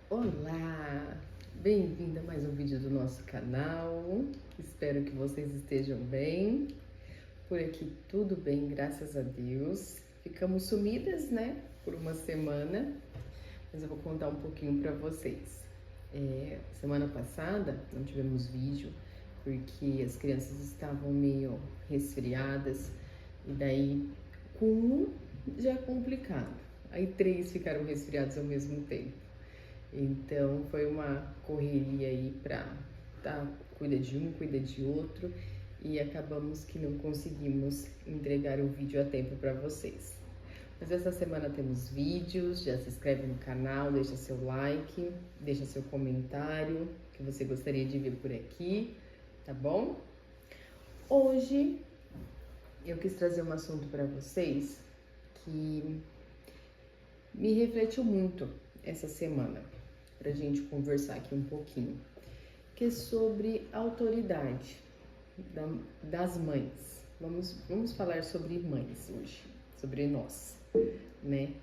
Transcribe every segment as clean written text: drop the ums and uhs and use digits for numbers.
Olá, bem-vindo a mais um vídeo do nosso canal. Espero que vocês estejam bem. Por aqui tudo bem, graças a Deus. Ficamos sumidas, né, por uma semana, mas eu vou contar um pouquinho para vocês. Semana passada não tivemos vídeo porque as crianças estavam meio resfriadas e daí com um já é complicado. Aí 3 ficaram resfriados ao mesmo tempo. Então foi uma correria aí pra cuida de um, cuida de outro e acabamos que não conseguimos entregar o vídeo a tempo para vocês. Mas essa semana temos vídeos, já se inscreve no canal, deixa seu like, deixa seu comentário que você gostaria de ver por aqui, tá bom? Hoje eu quis trazer um assunto para vocês que me refletiu muito essa semana, pra gente conversar aqui um pouquinho, que é sobre a autoridade das mães. Vamos falar sobre mães hoje, sobre nós, né?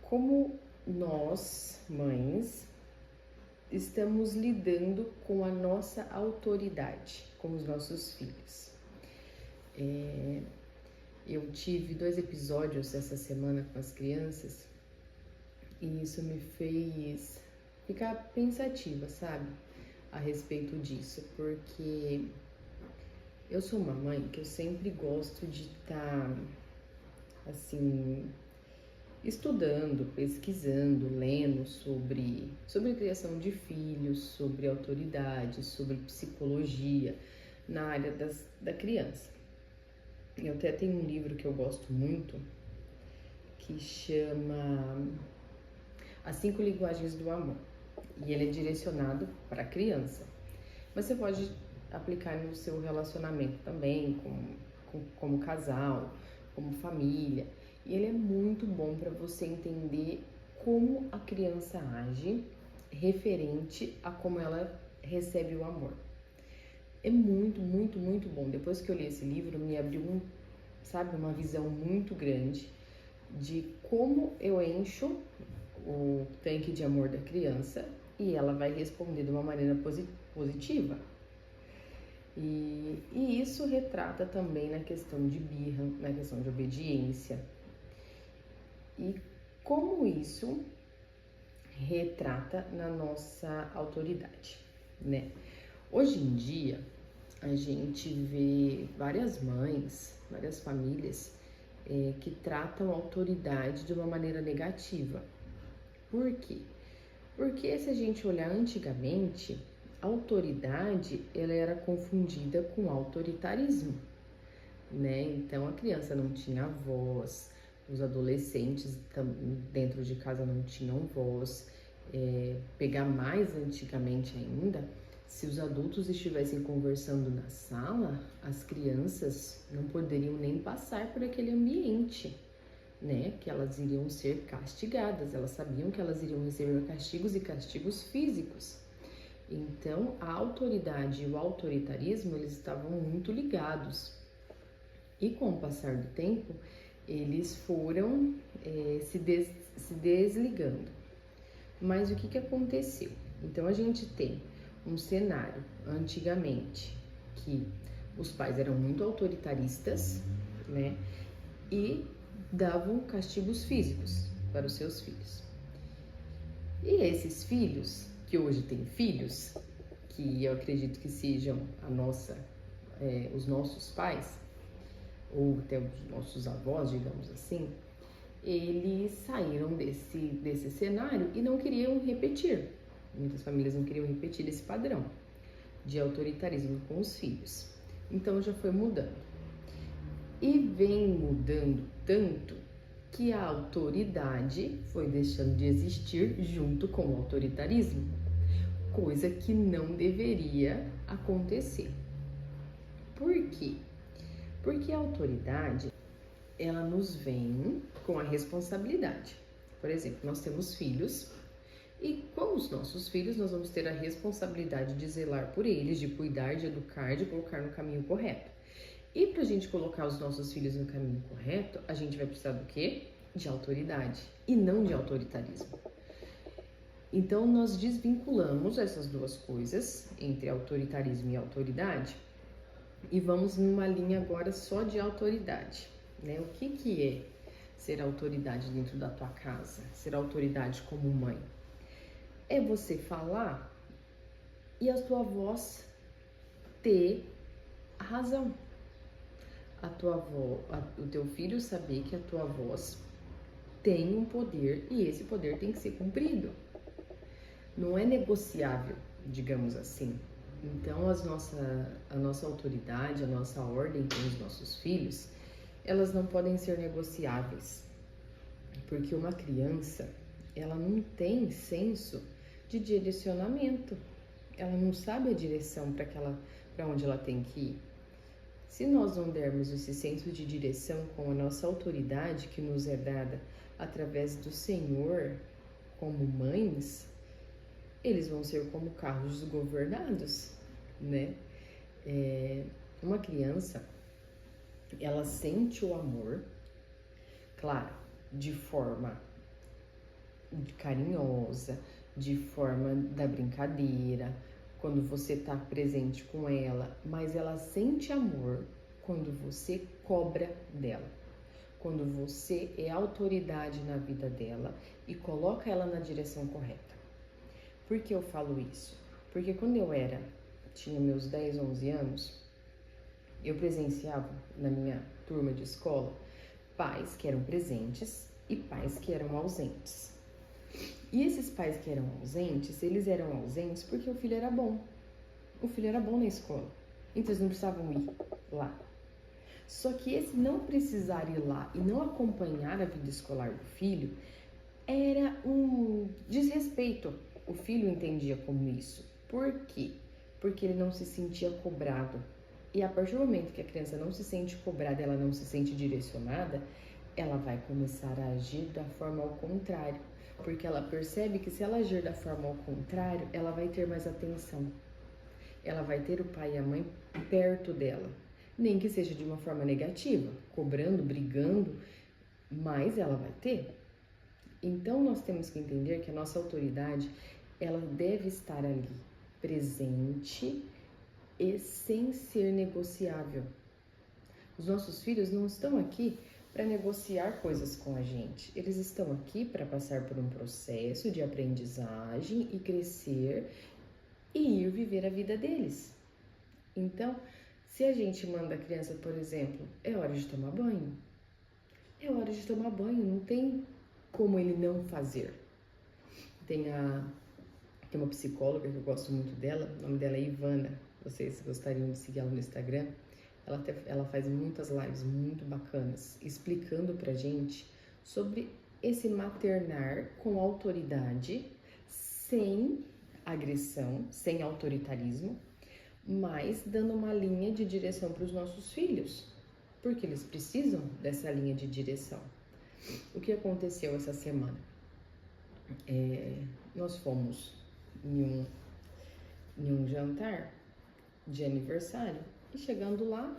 Como nós, mães, estamos lidando com a nossa autoridade com os nossos filhos. Eu tive 2 episódios essa semana com as crianças e isso me fez ficar pensativa, sabe, a respeito disso, porque eu sou uma mãe que eu sempre gosto de estar, assim, estudando, pesquisando, lendo sobre criação de filhos, sobre autoridade, sobre psicologia na área da criança. Eu até tenho um livro que eu gosto muito, que chama As 5 Linguagens do Amor. E ele é direcionado para a criança. Mas você pode aplicar no seu relacionamento também, como casal, como família. E ele é muito bom para você entender como a criança age referente a como ela recebe o amor. É muito, muito, muito bom. Depois que eu li esse livro, me abriu uma visão muito grande de como eu encho o tanque de amor da criança e ela vai responder de uma maneira positiva. E isso retrata também na questão de birra, na questão de obediência. E como isso retrata na nossa autoridade, né? Hoje em dia, a gente vê várias mães, várias famílias que tratam a autoridade de uma maneira negativa. Por quê? Porque se a gente olhar antigamente, a autoridade ela era confundida com autoritarismo, né? Então a criança não tinha voz, os adolescentes dentro de casa não tinham voz. Pegar mais antigamente ainda, se os adultos estivessem conversando na sala, as crianças não poderiam nem passar por aquele ambiente, né? Que elas iriam ser castigadas, elas sabiam que elas iriam receber castigos e castigos físicos. Então, a autoridade e o autoritarismo, eles estavam muito ligados. E com o passar do tempo, eles foram se desligando. Mas o que aconteceu? Então, a gente tem um cenário, antigamente, que os pais eram muito autoritaristas, né? E davam castigos físicos para os seus filhos. E esses filhos, que hoje têm filhos, que eu acredito que sejam os nossos pais, ou até os nossos avós, digamos assim, eles saíram desse cenário e não queriam repetir. Muitas famílias não queriam repetir esse padrão de autoritarismo com os filhos. Então já foi mudando. E vem mudando tanto que a autoridade foi deixando de existir junto com o autoritarismo, coisa que não deveria acontecer. Por quê? Porque a autoridade, ela nos vem com a responsabilidade. Por exemplo, nós temos filhos e com os nossos filhos nós vamos ter a responsabilidade de zelar por eles, de cuidar, de educar, de colocar no caminho correto. E para a gente colocar os nossos filhos no caminho correto, a gente vai precisar do quê? de autoridade e não de autoritarismo. Então, nós desvinculamos essas duas coisas, entre autoritarismo e autoridade, e vamos numa linha agora só de autoridade, né? O que é ser autoridade dentro da tua casa? Ser autoridade como mãe? É você falar e a tua voz ter a razão. O teu filho saber que a tua voz tem um poder e esse poder tem que ser cumprido. Não é negociável, digamos assim. Então, a nossa autoridade, a nossa ordem com os nossos filhos, elas não podem ser negociáveis. Porque uma criança, ela não tem senso de direcionamento. Ela não sabe a direção para onde ela tem que ir. Se nós não dermos esse senso de direção com a nossa autoridade que nos é dada através do Senhor, como mães, eles vão ser como carros desgovernados, né? Uma criança, ela sente o amor, claro, de forma carinhosa, de forma da brincadeira, quando você tá presente com ela, mas ela sente amor quando você cobra dela, quando você é autoridade na vida dela e coloca ela na direção correta. Por que eu falo isso? Porque quando eu tinha meus 10, 11 anos, eu presenciava na minha turma de escola pais que eram presentes e pais que eram ausentes. E esses pais que eram ausentes, eles eram ausentes porque o filho era bom. O filho era bom na escola, então eles não precisavam ir lá. Só que esse não precisar ir lá e não acompanhar a vida escolar do filho era um desrespeito. O filho entendia como isso. Por quê? Porque ele não se sentia cobrado. E a partir do momento que a criança não se sente cobrada, ela não se sente direcionada, ela vai começar a agir da forma ao contrário. Porque ela percebe que se ela agir da forma ao contrário, ela vai ter mais atenção. Ela vai ter o pai e a mãe perto dela. Nem que seja de uma forma negativa, cobrando, brigando, mas ela vai ter. Então, nós temos que entender que a nossa autoridade, ela deve estar ali, presente e sem ser negociável. Os nossos filhos não estão aqui para negociar coisas com a gente. Eles estão aqui para passar por um processo de aprendizagem e crescer e ir viver a vida deles. Então, se a gente manda a criança, por exemplo, é hora de tomar banho. É hora de tomar banho, não tem como ele não fazer. Tem uma psicóloga que eu gosto muito dela, o nome dela é Ivana. Vocês gostariam de seguir ela no Instagram? Ela faz muitas lives muito bacanas, explicando pra gente sobre esse maternar com autoridade, sem agressão, sem autoritarismo, mas dando uma linha de direção para os nossos filhos, porque eles precisam dessa linha de direção. O que aconteceu essa semana? Nós fomos em um jantar de aniversário e chegando lá,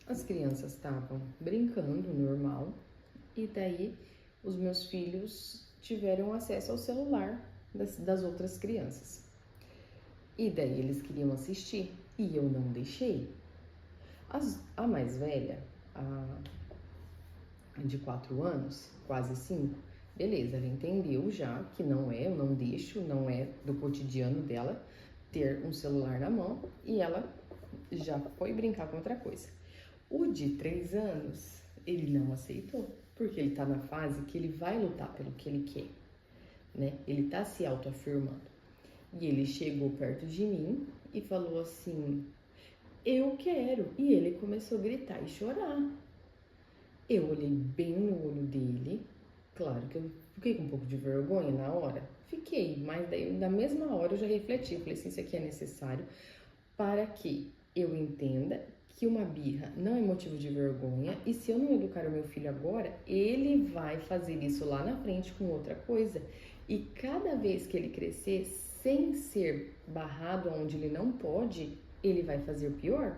as crianças estavam brincando normal e daí os meus filhos tiveram acesso ao celular das outras crianças. E daí eles queriam assistir e eu não deixei. A mais velha, de 4 anos, quase 5, beleza, ela entendeu já que eu não deixo, não é do cotidiano dela ter um celular na mão e ela já foi brincar com outra coisa. O de 3 anos, ele não aceitou, porque ele tá na fase que ele vai lutar pelo que ele quer, né? Ele tá se autoafirmando. E ele chegou perto de mim e falou assim, eu quero. E ele começou a gritar e chorar. Eu olhei bem no olho dele, claro que eu fiquei com um pouco de vergonha na hora, fiquei, mas daí na mesma hora eu já refleti, falei assim, isso aqui é necessário para que eu entenda que uma birra não é motivo de vergonha e se eu não educar o meu filho agora, ele vai fazer isso lá na frente com outra coisa e cada vez que ele crescer sem ser barrado onde ele não pode, ele vai fazer pior.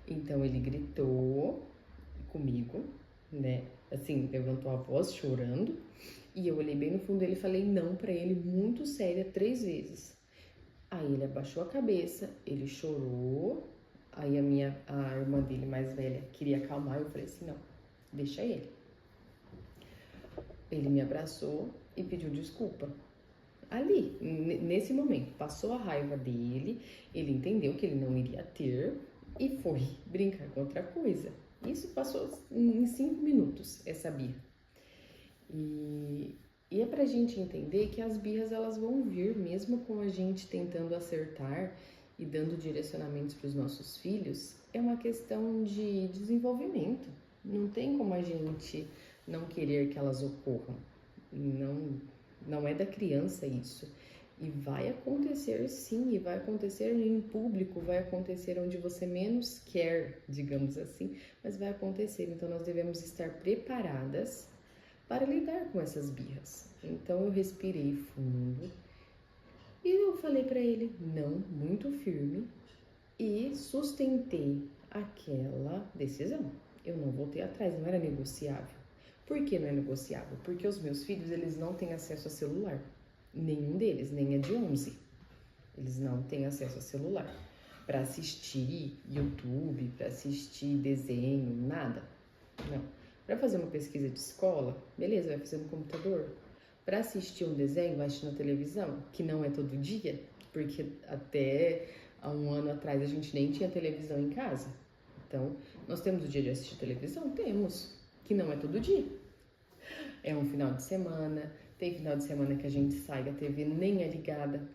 Então ele gritou comigo, né? assim, levantou a voz chorando, e eu olhei bem no fundo dele e falei não pra ele, muito séria, 3 vezes. Aí ele abaixou a cabeça, ele chorou, aí a irmã dele mais velha queria acalmar, eu falei assim, não, deixa ele. Ele me abraçou e pediu desculpa. Ali, nesse momento, passou a raiva dele, ele entendeu que ele não iria ter e foi brincar com outra coisa. Isso passou em 5 minutos, essa birra. E é pra gente entender que as birras elas vão vir, mesmo com a gente tentando acertar e dando direcionamentos para os nossos filhos, é uma questão de desenvolvimento. Não tem como a gente não querer que elas ocorram. Não é da criança isso. E vai acontecer sim, e vai acontecer em público, vai acontecer onde você menos quer, digamos assim, mas vai acontecer. Então nós devemos estar preparadas para lidar com essas birras. Então eu respirei fundo e eu falei para ele não, muito firme, e sustentei aquela decisão. Eu não voltei atrás, não era negociável. Por que não é negociável? Porque os meus filhos, eles não têm acesso a celular. Nenhum deles, nem é de 11. Eles não têm acesso a celular. Para assistir YouTube, para assistir desenho, nada. Não. Para fazer uma pesquisa de escola, beleza, vai fazer no computador. Para assistir um desenho, vai assistir na televisão, que não é todo dia, porque até há um ano atrás a gente nem tinha televisão em casa. Então, nós temos o dia de assistir televisão? Temos, que não é todo dia. É um final de semana, tem final de semana que a gente sai, a TV nem é ligada.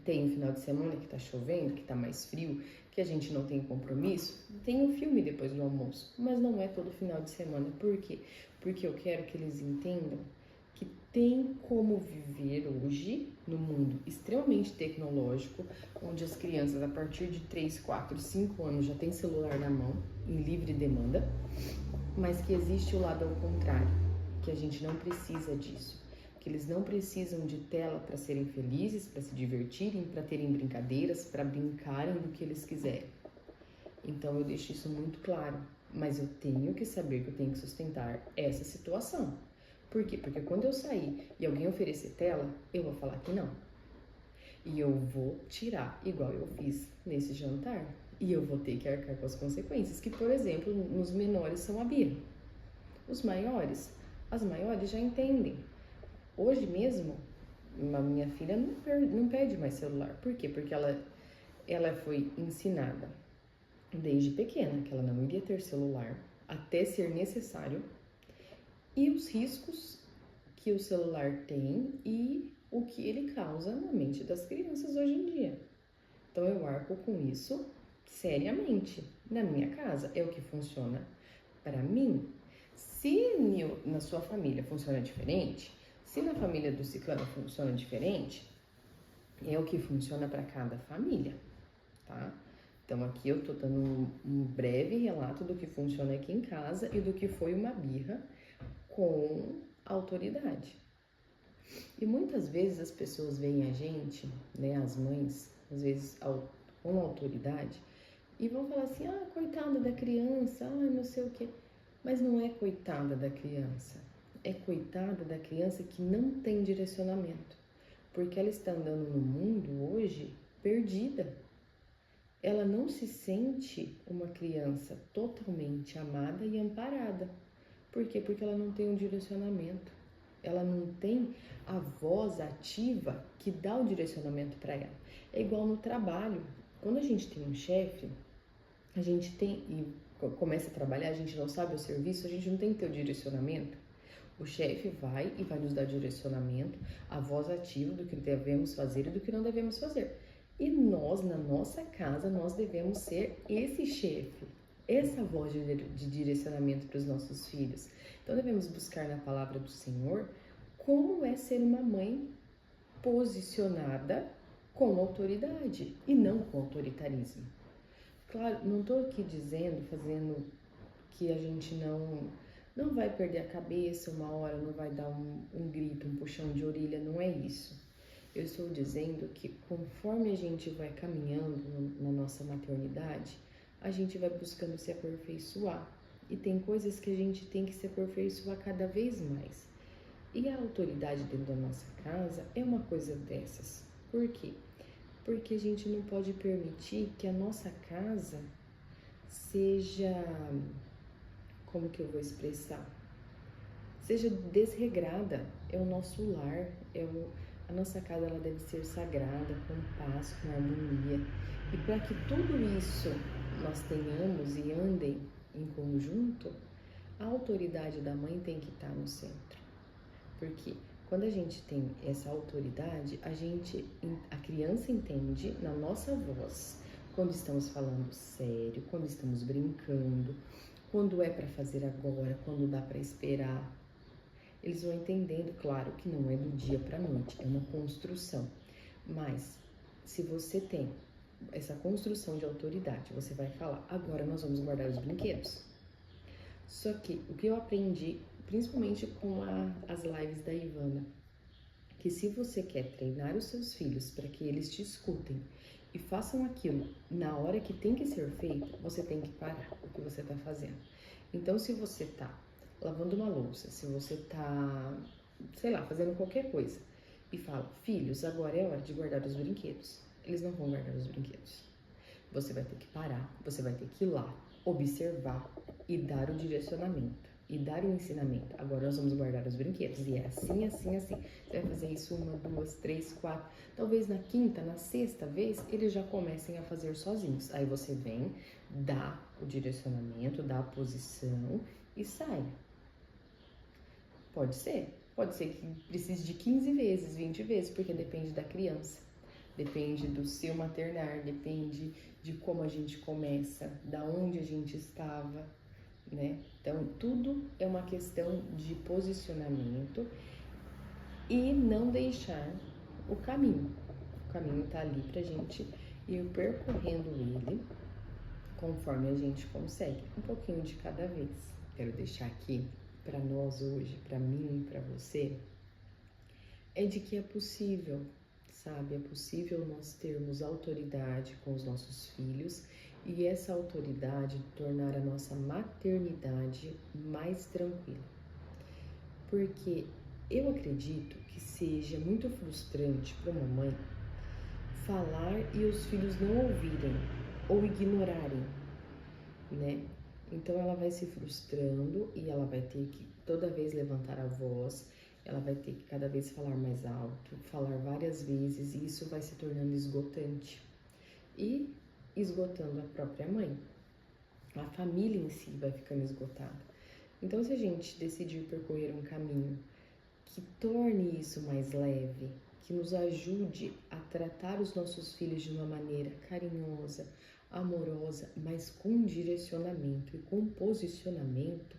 Tem um final de semana que tá chovendo, que tá mais frio, que a gente não tem compromisso. Tem um filme depois do almoço, mas não é todo final de semana. Por quê? Porque eu quero que eles entendam que tem como viver hoje no mundo extremamente tecnológico, onde as crianças a partir de 3, 4, 5 anos já têm celular na mão, em livre demanda, mas que existe o lado ao contrário, que a gente não precisa disso, que eles não precisam de tela para serem felizes, para se divertirem, para terem brincadeiras, para brincarem do que eles quiserem. Então eu deixo isso muito claro, mas eu tenho que saber que eu tenho que sustentar essa situação. Por quê? Porque quando eu sair e alguém oferecer tela, eu vou falar que não. E eu vou tirar, igual eu fiz nesse jantar. E eu vou ter que arcar com as consequências, que, por exemplo, nos menores são a birra. Os maiores, as maiores já entendem. Hoje mesmo, a minha filha não pede mais celular. Por quê? Porque ela foi ensinada desde pequena que ela não iria ter celular até ser necessário, e os riscos que o celular tem e o que ele causa na mente das crianças hoje em dia. Então eu arco com isso seriamente. Na minha casa é o que funciona para mim. Se na sua família funciona diferente, se na família do ciclano funciona diferente, é o que funciona para cada família, tá? Então aqui eu tô dando um breve relato do que funciona aqui em casa e do que foi uma birra com autoridade. E muitas vezes as pessoas veem a gente, né, as mães, às vezes com autoridade, e vão falar assim, ah, coitada da criança, ah, não sei o quê. Mas não é coitada da criança, é coitada da criança que não tem direcionamento, porque ela está andando no mundo hoje perdida. Ela não se sente uma criança totalmente amada e amparada. Por quê? Porque ela não tem um direcionamento. Ela não tem a voz ativa que dá o direcionamento para ela. É igual no trabalho. Quando a gente tem um chefe, a gente tem e começa a trabalhar, a gente não sabe o serviço, a gente não tem que ter o direcionamento. O chefe vai e vai nos dar direcionamento, a voz ativa do que devemos fazer e do que não devemos fazer. E nós, na nossa casa, nós devemos ser esse chefe, essa voz de direcionamento para os nossos filhos. Então devemos buscar na palavra do Senhor como é ser uma mãe posicionada com autoridade e não com autoritarismo. Claro, não estou aqui fazendo que a gente não vai perder a cabeça uma hora, não vai dar um grito, um puxão de orelha, não é isso. Eu estou dizendo que conforme a gente vai caminhando na nossa maternidade, a gente vai buscando se aperfeiçoar. e tem coisas que a gente tem que se aperfeiçoar cada vez mais. E a autoridade dentro da nossa casa é uma coisa dessas. Por quê? Porque a gente não pode permitir que a nossa casa seja, como que eu vou expressar? Seja desregrada. É o nosso lar, a nossa casa ela deve ser sagrada, com paz, com harmonia. E para que tudo isso nós tenhamos e andem em conjunto, a autoridade da mãe tem que estar no centro. Porque quando a gente tem essa autoridade, a criança entende na nossa voz, quando estamos falando sério, quando estamos brincando, quando é para fazer agora, quando dá para esperar. Eles vão entendendo, claro, que não é do dia para a noite, é uma construção. Mas se você tem essa construção de autoridade, você vai falar, agora nós vamos guardar os brinquedos. Só que o que eu aprendi, principalmente com as lives da Ivana, que se você quer treinar os seus filhos para que eles te escutem e façam aquilo na hora que tem que ser feito, você tem que parar o que você está fazendo. Então, se você está lavando uma louça, se você está, sei lá, fazendo qualquer coisa e fala, filhos, agora é hora de guardar os brinquedos, eles não vão guardar os brinquedos. Você vai ter que parar, você vai ter que ir lá, observar e dar o direcionamento e dar o ensinamento. Agora nós vamos guardar os brinquedos e é assim, assim, assim. Você vai fazer isso 1, 2, 3, 4. Talvez na quinta, na sexta vez, eles já comecem a fazer sozinhos. Aí você vem, dá o direcionamento, dá a posição e sai. Pode ser que precise de 15 vezes, 20 vezes, porque depende da criança. Depende do seu maternar, depende de como a gente começa, da onde a gente estava, né? Então, tudo é uma questão de posicionamento e não deixar o caminho. O caminho tá ali pra gente ir percorrendo ele conforme a gente consegue, um pouquinho de cada vez. Quero deixar aqui para nós hoje, para mim e para você, é de que é possível, sabe? É possível nós termos autoridade com os nossos filhos e essa autoridade tornar a nossa maternidade mais tranquila. Porque eu acredito que seja muito frustrante para uma mãe falar e os filhos não ouvirem ou ignorarem, né? Então ela vai se frustrando e ela vai ter que toda vez levantar a voz, ela vai ter que cada vez falar mais alto, falar várias vezes e isso vai se tornando esgotante e esgotando a própria mãe. A família em si vai ficando esgotada. Então se a gente decidir percorrer um caminho que torne isso mais leve, que nos ajude a tratar os nossos filhos de uma maneira carinhosa, amorosa, mas com direcionamento e com posicionamento,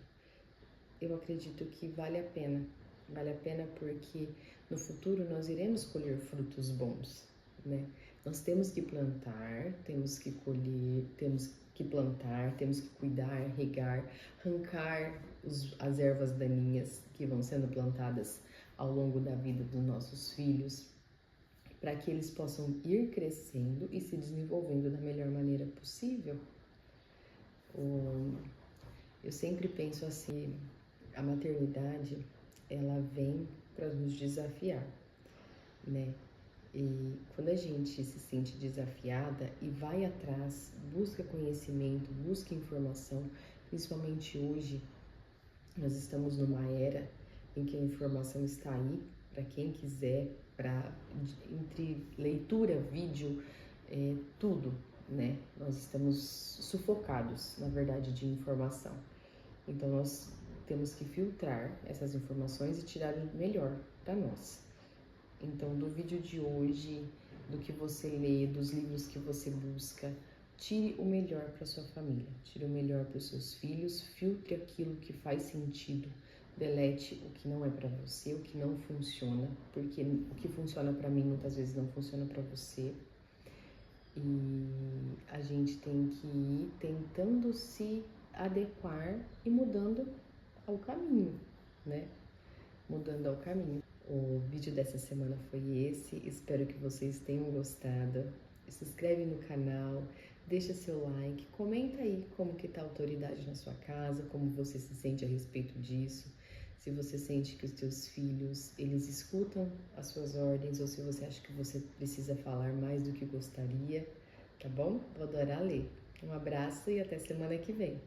eu acredito que vale a pena. Vale a pena porque no futuro nós iremos colher frutos bons, né? Nós temos que plantar, temos que colher, temos que plantar, temos que cuidar, regar, arrancar as ervas daninhas que vão sendo plantadas ao longo da vida dos nossos filhos, para que eles possam ir crescendo e se desenvolvendo da melhor maneira possível. Eu sempre penso assim, a maternidade, ela vem para nos desafiar, né? E quando a gente se sente desafiada e vai atrás, busca conhecimento, busca informação, principalmente hoje, nós estamos numa era em que a informação está aí para quem quiser, entre leitura, vídeo, tudo, né? Nós estamos sufocados, na verdade, de informação. Então nós temos que filtrar essas informações e tirar o melhor para nós. Então, do vídeo de hoje, do que você lê, dos livros que você busca, tire o melhor para sua família, tire o melhor para os seus filhos, filtre aquilo que faz sentido, delete o que não é para você, o que não funciona, porque o que funciona para mim muitas vezes não funciona para você. E a gente tem que ir tentando se adequar e mudando ao caminho, né? Mudando ao caminho. O vídeo dessa semana foi esse, espero que vocês tenham gostado. Se inscreve no canal, deixa seu like, comenta aí como que tá a autoridade na sua casa, como você se sente a respeito disso, se você sente que os teus filhos, eles escutam as suas ordens ou se você acha que você precisa falar mais do que gostaria, tá bom? Vou adorar ler. Um abraço e até semana que vem.